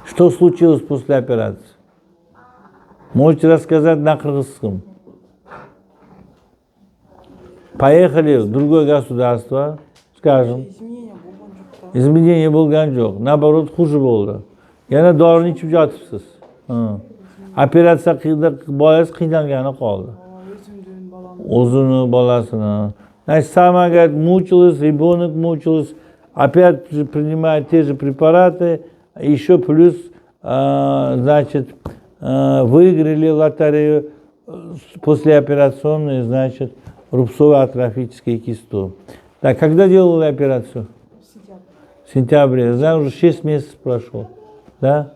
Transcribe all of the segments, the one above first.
Что случилось после операции? Можете рассказать на кыргызском? Поехали в другое государство, скажем. Изменения bo'lgan yo'q. Наоборот, хуже bo'ldi. Yana dorini ichib yotibsiz. Operatsiya bolangiz qiynalgani qoldi. O'zini, bolasini. Значит, сама говорит, мучилась, ребенок мучилась, опять принимает те же препараты, еще плюс, значит, выиграли лотерею послеоперационную, значит, рубцово-атрофический кисту. Так, когда делали операцию? В сентябре. Знаешь, уже 6 месяцев прошло. Да?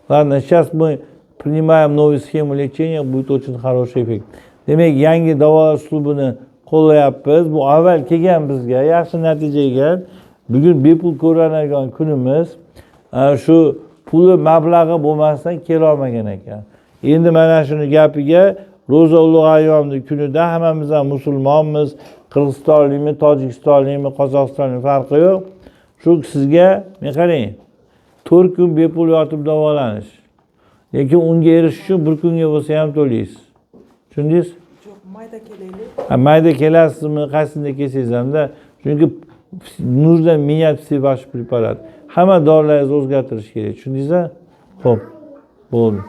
Ладно, сейчас мы принимаем новую схему лечения, будет очень хороший эффект. Demek, yangi davo uslubini qo'llayapmiz. Bu avval kelgan bizga, yaxshi natijaga kelgan. Bugun bepul ko'radigan kunimiz. Shu puli mablag'i bo'lmasdan kela olmagan ekan. Endi mana shuni gapiga Ro'za ulug' ayyomning kunida hammamiz ham musulmonmiz, Qirg'izistonlikmi, Tojikistonlikmi, Qozog'istonlikmi farqi yo'q. Shu sizga, men qarang, 4 kun bepul yotib davolanish. Lekin unga erishish uchun 1 kunga bo'lsa ham to'laysiz. Tushundingiz? Yo'q, mayda kelaylik. Mayda kelasizmi, qaysini kelsangiz hamda, chunki нужно менять все ваши препараты. Hamma dorilaringizni o'zgartirish kerak. Tushundingizmi? Xo'p. Bo'ldi.